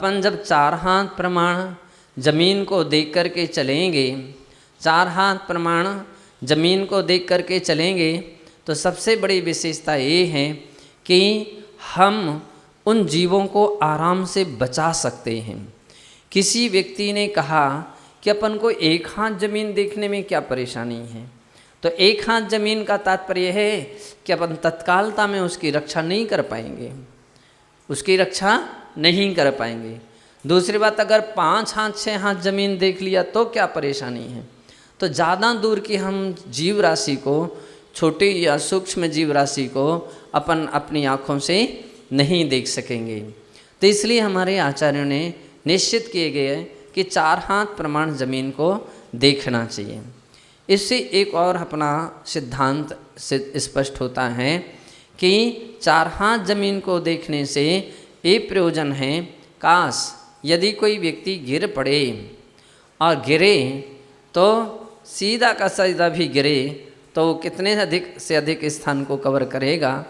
अपन जब 4 हाथ प्रमाण जमीन को देख कर के चलेंगे, 4 हाथ प्रमाण जमीन को देख कर के चलेंगे, तो सबसे बड़ी विशेषता ये है कि हम उन जीवों को आराम से बचा सकते हैं। किसी व्यक्ति ने कहा कि अपन को 1 हाथ जमीन देखने में क्या परेशानी है, तो 1 हाथ जमीन का तात्पर्य है कि अपन तत्कालता में उसकी रक्षा नहीं कर पाएंगे, उसकी रक्षा नहीं कर पाएंगे। दूसरी बात, अगर 5 हाथ 6 हाथ जमीन देख लिया तो क्या परेशानी है। तो ज़्यादा दूर की हम जीव राशि को, छोटी या सूक्ष्म जीव राशि को अपन अपनी आँखों से नहीं देख सकेंगे। तो इसलिए हमारे आचार्यों ने निश्चित किए गए कि 4 हाथ प्रमाण जमीन को देखना चाहिए। इससे एक और अपना सिद्धांत से स्पष्ट होता है कि 4 हाथ जमीन को देखने से ये प्रयोजन है, काश यदि कोई व्यक्ति गिर पड़े और गिरे तो सीधा का सीधा भी गिरे तो कितने अधिक से अधिक स्थान को कवर करेगा,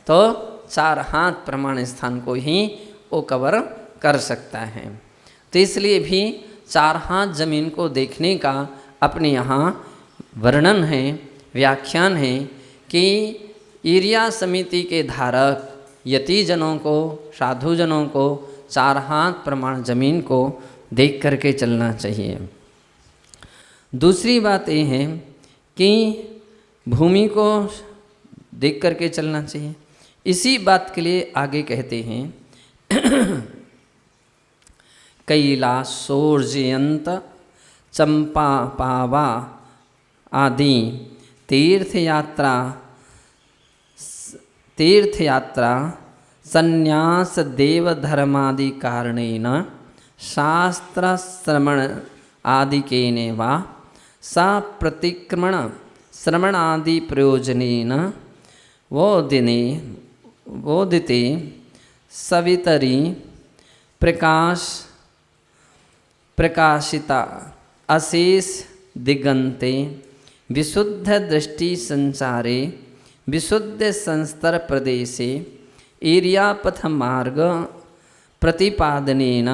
तो 4 हाथ प्रमाण स्थान को ही वो कवर कर सकता है। तो इसलिए भी 4 हाथ जमीन को देखने का अपने यहाँ वर्णन है, व्याख्यान है कि ईर्या समिति के धारक यतिजनों को, साधुजनों को 4 हाथ प्रमाण जमीन को देख करके चलना चाहिए। दूसरी बात ये है कि भूमि को देख करके चलना चाहिए। इसी बात के लिए आगे कहते हैं कैलासोर्जयंत चंपा पावा आदि तीर्थयात्रा संन्यास देव धर्मादि कारणेन शास्त्र श्रवण आदिकेन वा सा प्रतिक्रमण श्रवणादि प्रयोजनेन वोदिते सवितरी प्रकाशिता अशेष दिगंते विशुद्ध दृष्टि संचारे विशुद्ध संस्तर प्रदेशे ईर्यापथ मार्ग प्रतिपादनेन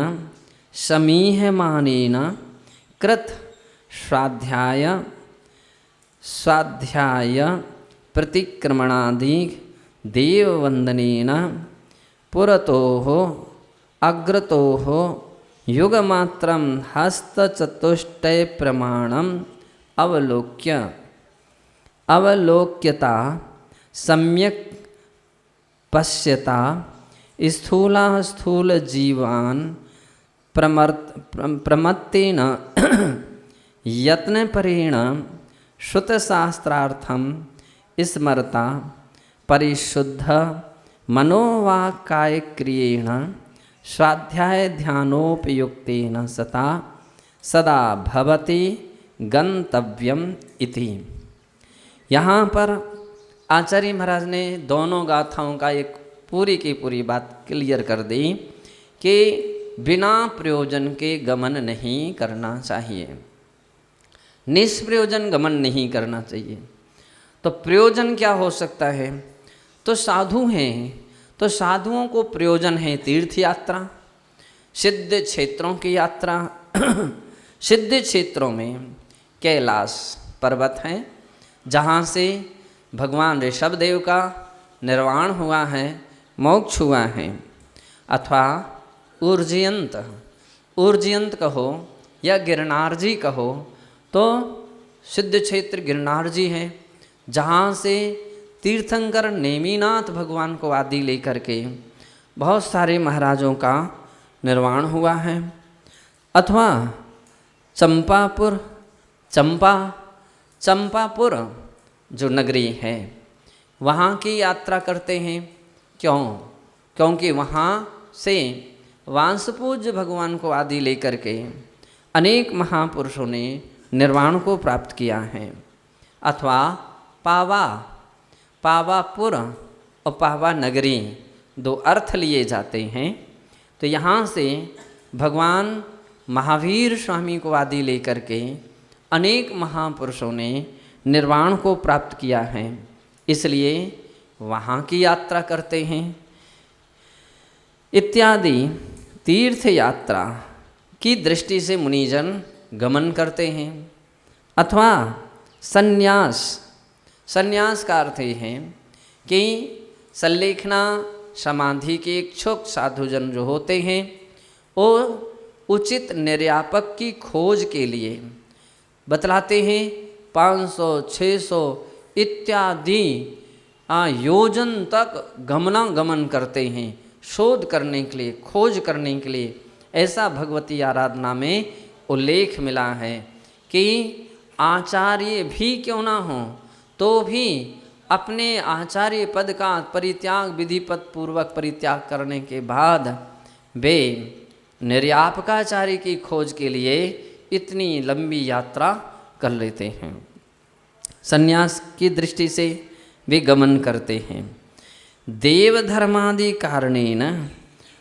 समीहमानेन कृत स्वाध्याय प्रतिक्रमणादि देववंदनेन पुरतोः अग्रतोः युगमात्रं हस्तचतुष्टय प्रमाणम् अवलोक्यता सम्यक् पश्यता स्थूल जीवान् प्रमत्तेन यत्नपरेण श्रुतशास्त्रार्थं स्मरता परिशुद्ध मनोवाक्कायक्रियेण स्वाध्याय ध्यानोपयुक्तेन सदा भवति गंतव्यम इति। यहाँ पर आचार्य महाराज ने दोनों गाथाओं का एक पूरी की पूरी बात क्लियर कर दी कि बिना प्रयोजन के गमन नहीं करना चाहिए, निष्प्रयोजन गमन नहीं करना चाहिए। तो प्रयोजन क्या हो सकता है, तो साधु हैं तो साधुओं को प्रयोजन है तीर्थ यात्रा, सिद्ध क्षेत्रों की यात्रा। सिद्ध क्षेत्रों में कैलाश पर्वत है जहाँ से भगवान ऋषभदेव का निर्वाण हुआ है, मोक्ष हुआ है, अथवा उर्जयंत कहो या गिरनार जी कहो, तो सिद्ध क्षेत्र गिरनार जी है जहाँ से तीर्थंकर नेमिनाथ भगवान को आदि लेकर के बहुत सारे महाराजों का निर्वाण हुआ है। अथवा चंपापुर जो नगरी है वहाँ की यात्रा करते हैं। क्योंकि वहाँ से वांसपूज्य भगवान को आदि लेकर के अनेक महापुरुषों ने निर्वाण को प्राप्त किया है। अथवा पावापुर और पावा नगरी, 2 अर्थ लिए जाते हैं। तो यहाँ से भगवान महावीर स्वामी को आदि लेकर के अनेक महापुरुषों ने निर्वाण को प्राप्त किया है, इसलिए वहाँ की यात्रा करते हैं। इत्यादि तीर्थ यात्रा की दृष्टि से मुनिजन गमन करते हैं, अथवा संन्यास। संन्यास का अर्थ ये है कि संलेखना समाधि के इच्छुक साधुजन जो होते हैं वो उचित निर्यापक की खोज के लिए बतलाते हैं 500, 600 इत्यादि योजन तक गमनागमन करते हैं, शोध करने के लिए, खोज करने के लिए। ऐसा भगवती आराधना में उल्लेख मिला है कि आचार्य भी क्यों ना हो तो भी अपने आचार्य पद का परित्याग, विधिपत पूर्वक परित्याग करने के बाद वे निर्यापकाचार्य की खोज के लिए इतनी लंबी यात्रा कर लेते हैं। संन्यास की दृष्टि से वे गमन करते हैं। देव धर्मादि कारणेन,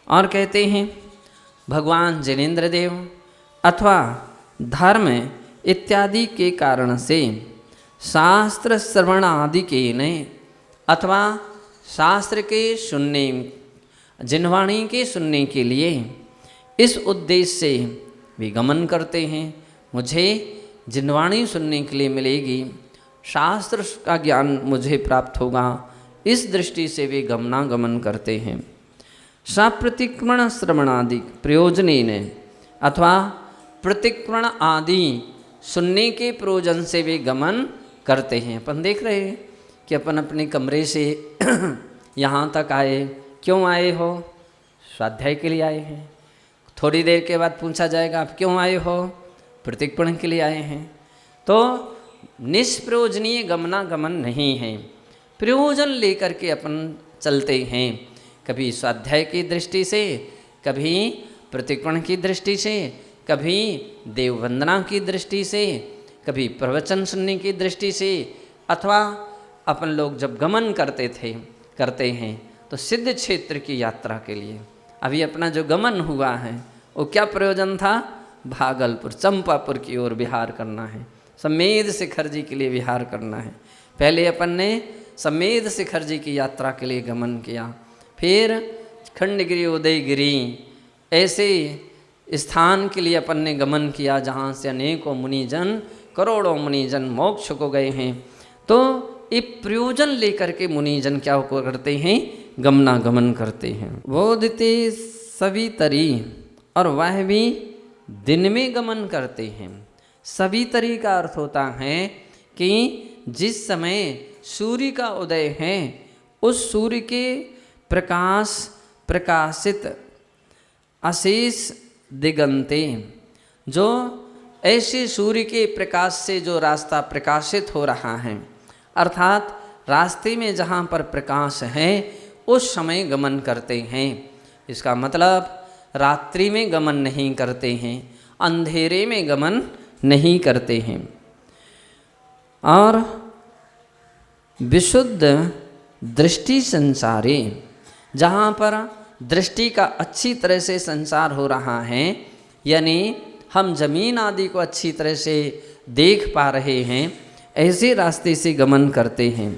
और कहते हैं भगवान जिनेन्द्र देव अथवा धर्म इत्यादि के कारण से शास्त्र श्रवण आदि के ने, अथवा शास्त्र के सुनने, जिनवाणी के सुनने के लिए इस उद्देश्य से वे गमन करते हैं। मुझे जिनवाणी सुनने के लिए मिलेगी, शास्त्र का ज्ञान मुझे प्राप्त होगा, इस दृष्टि से वे गमनागमन करते हैं। सप्रतिक्रमण श्रवणादि प्रयोजनेन, अथवा प्रतिक्रमण आदि सुनने के प्रयोजन से वे गमन करते हैं। अपन देख रहे हैं कि अपन अपने कमरे से यहाँ तक आए, क्यों आए हो? स्वाध्याय के लिए आए हैं। थोड़ी देर के बाद पूछा जाएगा आप क्यों आए हो? प्रतिक्रमण के लिए आए हैं। तो निष्प्रयोजनीय गमनागमन नहीं है, प्रयोजन लेकर के अपन चलते हैं। कभी स्वाध्याय की दृष्टि से, कभी प्रतिक्रमण की दृष्टि से, कभी देववंदना की दृष्टि से, कभी प्रवचन सुनने की दृष्टि से, अथवा अपन लोग जब गमन करते हैं तो सिद्ध क्षेत्र की यात्रा के लिए। अभी अपना जो गमन हुआ है वो क्या प्रयोजन था? भागलपुर, चंपापुर की ओर विहार करना है, समेध शिखर जी के लिए विहार करना है। पहले अपन ने समेध शिखर जी की यात्रा के लिए गमन किया, फिर खंडगिरी, उदयगिरी, ऐसे स्थान के लिए अपन ने गमन किया जहाँ से अनेकों मुनिजन, करोड़ों मुनिजन मोक्ष को गए हैं। तो ये प्रयोजन लेकर के मुनिजन क्या करते हैं? गमनागमन करते हैं। बोधते सवितरी, और वह भी दिन में गमन करते हैं। सवितरी का अर्थ होता है कि जिस समय सूर्य का उदय है उस सूर्य के प्रकाशित अशेष दिगंते, जो ऐसे सूर्य के प्रकाश से जो रास्ता प्रकाशित हो रहा है, अर्थात रास्ते में जहाँ पर प्रकाश है उस समय गमन करते हैं। इसका मतलब रात्रि में गमन नहीं करते हैं, अंधेरे में गमन नहीं करते हैं। और विशुद्ध दृष्टि संसारे, जहाँ पर दृष्टि का अच्छी तरह से संसार हो रहा है, यानी हम जमीन आदि को अच्छी तरह से देख पा रहे हैं, ऐसे रास्ते से गमन करते हैं।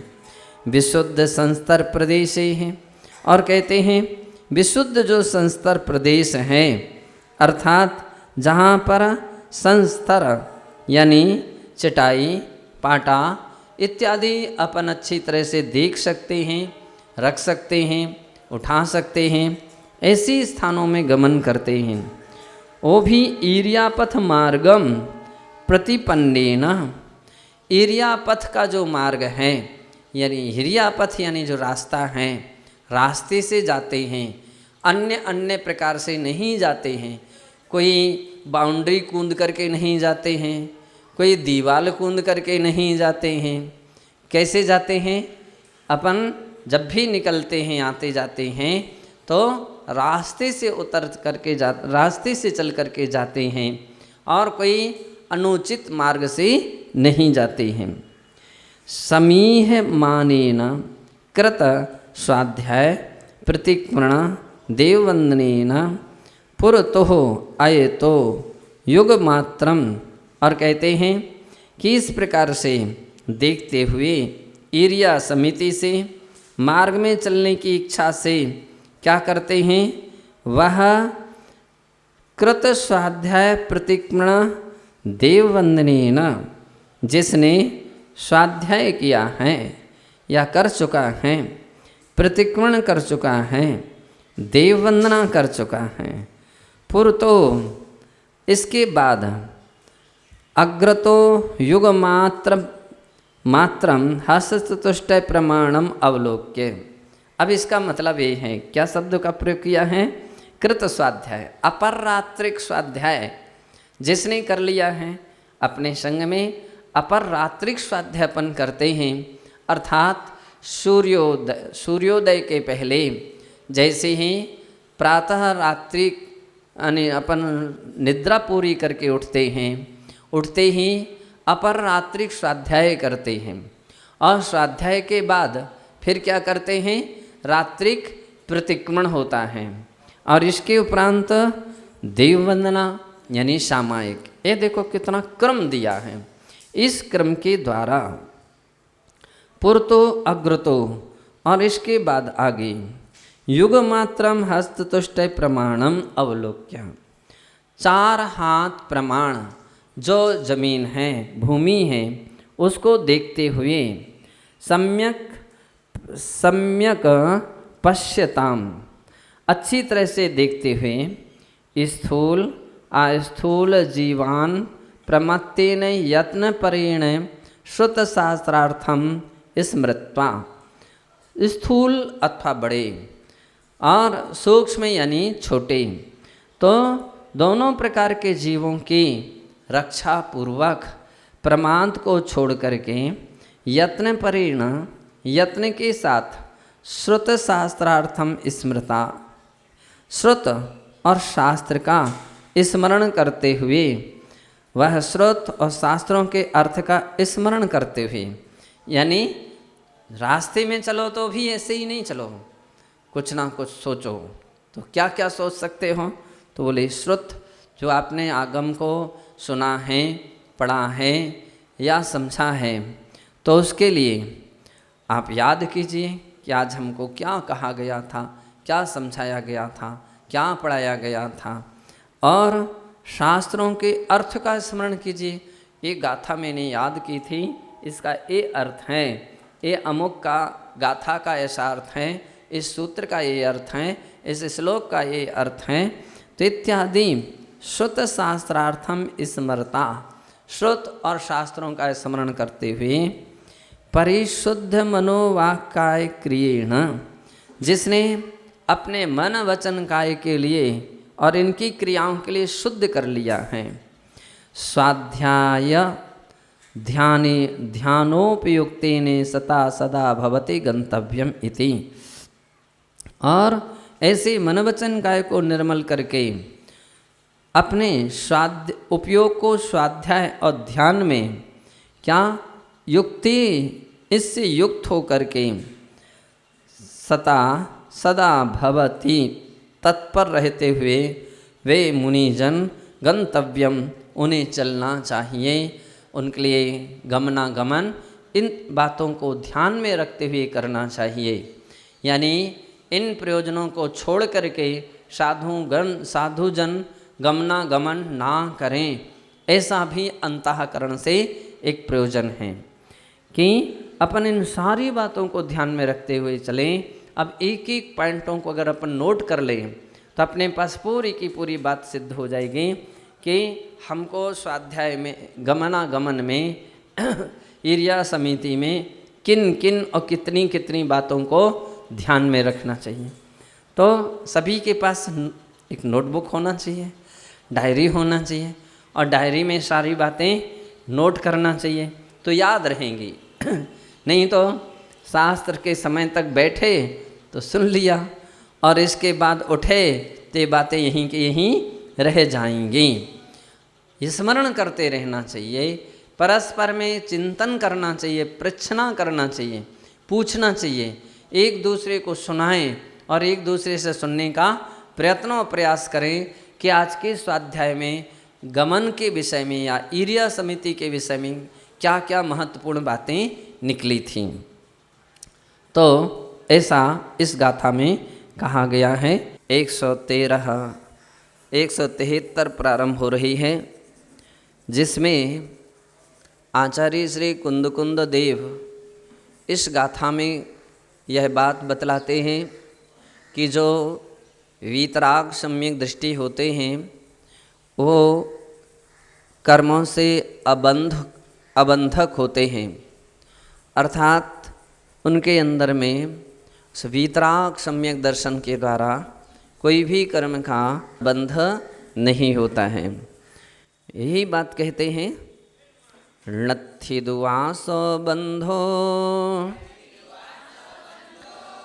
विशुद्ध संस्तर प्रदेश है, और कहते हैं विशुद्ध जो संस्तर प्रदेश है, अर्थात जहाँ पर संस्तर यानी चटाई, पाटा इत्यादि अपन अच्छी तरह से देख सकते हैं, रख सकते हैं, उठा सकते हैं, ऐसी स्थानों में गमन करते हैं। वो भी ईर्यापथ मार्गम प्रतिपन्नेन, ईर्यापथ का जो मार्ग है, यानी हिरियापथ यानी जो रास्ता है, रास्ते से जाते हैं, अन्य प्रकार से नहीं जाते हैं। कोई बाउंड्री कूंद करके नहीं जाते हैं, कोई दीवार कूंद करके नहीं जाते हैं। कैसे जाते हैं? अपन जब भी निकलते हैं, आते जाते हैं, तो रास्ते से चल करके जाते हैं, और कोई अनुचित मार्ग से नहीं जाते हैं। समीह मानेन कृत स्वाध्याय प्रतिक्रमण देववंदनेन पुरतोः अयतो युग मात्रम, और कहते हैं कि इस प्रकार से देखते हुए ईर्या समिति से, मार्ग में चलने की इच्छा से क्या करते हैं? वह कृत स्वाध्याय प्रतिक्रमण देववंदनेन, जिसने स्वाध्याय किया है या कर चुका है, प्रतिक्रमण कर चुका है, देववंदना कर चुका है। पुरतो इसके बाद अग्रतो युग मात्रम हस्ततुष्ट प्रमाणम अवलोक्य। अब इसका मतलब ये है, क्या शब्द का प्रयोग किया है? कृत स्वाध्याय, अपरात्रिक स्वाध्याय जिसने कर लिया है, अपने संग में अपरात्रिक स्वाध्यायपन करते हैं, अर्थात सूर्योदय के पहले जैसे ही प्रातः रात्रि यानी अपन निद्रा पूरी करके उठते हैं, उठते ही अपरात्रिक स्वाध्याय करते हैं और स्वाध्याय के बाद फिर क्या करते हैं? रात्रिक प्रतिक्रमण होता है और इसके उपरांत देववंदना यानी सामायिक। ये देखो कितना क्रम दिया है। इस क्रम के द्वारा पुरतो अग्रतो और इसके बाद आगे युग मात्रम हस्ततुष्ट प्रमाणम अवलोक्य। 4 हाथ प्रमाण जो जमीन है, भूमि है, उसको देखते हुए सम्यक पश्यताम, अच्छी तरह से देखते हुए स्थूल अस्थूल जीवान प्रमत्तेन यत्न परेण श्रुत शास्त्रार्थम स्मृत्वा। स्थूल अथवा बड़े और सूक्ष्म यानी छोटे, तो दोनों प्रकार के जीवों की रक्षा पूर्वक प्रमाद को छोड़ करके यत्न परेण, यत्न के साथ श्रुत शास्त्रार्थम स्मृता, श्रुत और शास्त्र का स्मरण करते हुए, वह श्रुत और शास्त्रों के अर्थ का स्मरण करते हुए, यानी रास्ते में चलो तो भी ऐसे ही नहीं चलो, कुछ ना कुछ सोचो। तो क्या क्या सोच सकते हो? तो बोले श्रुत, जो आपने आगम को सुना है, पढ़ा है या समझा है, तो उसके लिए आप याद कीजिए कि आज हमको क्या कहा गया था, क्या समझाया गया था, क्या पढ़ाया गया था। और शास्त्रों के अर्थ का स्मरण कीजिए। ये गाथा मैंने याद की थी, इसका ये अर्थ है, ये अमुक का गाथा का ऐसा अर्थ है, इस सूत्र का ये अर्थ है, इस श्लोक का ये अर्थ है। तो इत्यादि श्रुत शास्त्रार्थम स्मरता, श्रुत और शास्त्रों का स्मरण करते हुए परिशुद्ध मनोवाक्काय क्रियेण, जिसने अपने मन वचन काय के लिए और इनकी क्रियाओं के लिए शुद्ध कर लिया है। स्वाध्याय ध्यानोपयुक्तेन सता सदा भवते गंतव्यम इति। और ऐसे मन वचन काय को निर्मल करके अपने उपयोग को स्वाध्याय और ध्यान में क्या युक्ति, इससे युक्त होकर के सदा भवति, तत्पर रहते हुए वे मुनिजन गंतव्यम, उन्हें चलना चाहिए, उनके लिए गमनागमन इन बातों को ध्यान में रखते हुए करना चाहिए। यानी इन प्रयोजनों को छोड़ करके साधुजन गमनागमन ना करें, ऐसा भी अंतःकरण से एक प्रयोजन है कि अपन इन सारी बातों को ध्यान में रखते हुए चलें। अब एक एक पॉइंटों को अगर अपन नोट कर लें तो अपने पास पूरी की पूरी बात सिद्ध हो जाएगी कि हमको स्वाध्याय में, गमनागमन में, ईर्या समिति में किन किन और कितनी कितनी बातों को ध्यान में रखना चाहिए। तो सभी के पास एक नोटबुक होना चाहिए, डायरी होना चाहिए और डायरी में सारी बातें नोट करना चाहिए, तो याद रहेंगी। नहीं तो शास्त्र के समय तक बैठे तो सुन लिया और इसके बाद उठे तो बातें यहीं के यहीं रह जाएंगी। स्मरण करते रहना चाहिए, परस्पर में चिंतन करना चाहिए, परीक्षणा करना चाहिए, पूछना चाहिए, एक दूसरे को सुनाएं और एक दूसरे से सुनने का प्रयत्न और प्रयास करें कि आज के स्वाध्याय में गमन के विषय में या ईर्या समिति के विषय में क्या क्या महत्वपूर्ण बातें निकली थीं। तो ऐसा इस गाथा में कहा गया है। 113 173 प्रारंभ हो रही है, जिसमें आचार्य श्री कुंद देव इस गाथा में यह बात बतलाते हैं कि जो वीतराग सम्यक दृष्टि होते हैं वो कर्मों से अबंधक होते हैं, अर्थात उनके अंदर में वीतराग सम्यक दर्शन के द्वारा कोई भी कर्म का बंध नहीं होता है। यही बात कहते हैं, नत्थि दुआसो बंधो,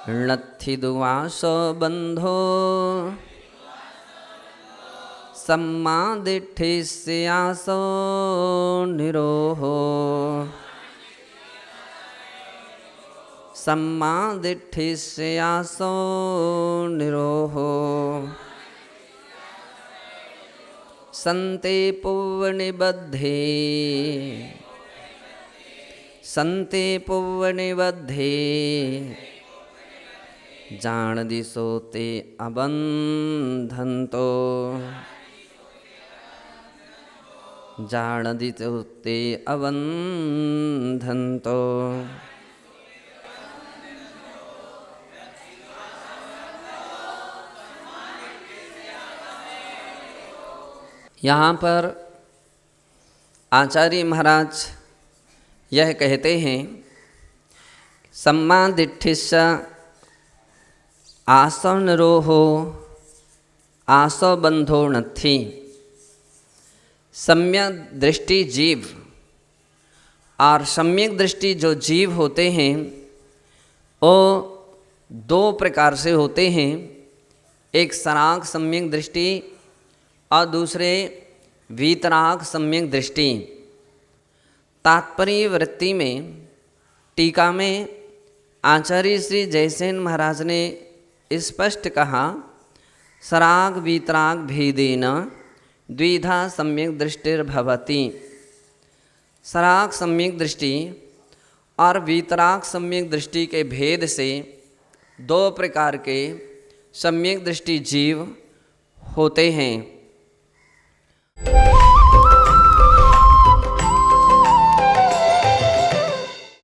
नत्थि दुआसो बंधो, सम्मा दिट्ठिस्यासो निरोहो, सम्मा दिट्ठिस्यासो निरोहो, संते पुव्वनिबद्धे, संते पुव्वनिबद्धे, जान दिशोते अबंधन्तो, जान दिशोते अबंधन्तो। यहाँ पर आचार्य महाराज यह कहते हैं, सम्मा दिट्ठिस्स आसो निरोहो आसो बंधो नत्थि। सम्यक दृष्टि जीव और सम्यक दृष्टि जो जीव होते हैं वो दो प्रकार से होते हैं, एक सराग सम्यक दृष्टि और दूसरे वीतराग सम्यक दृष्टि। तात्पर्य वृत्ति में टीका में आचार्य श्री जयसेन महाराज ने स्पष्ट कहा, सराग वीतराग भेदेन द्विधा सम्यक दृष्टिर्भवति। सराग सम्यक दृष्टि और वीतराग सम्यक दृष्टि के भेद से दो प्रकार के सम्यक दृष्टि जीव होते हैं।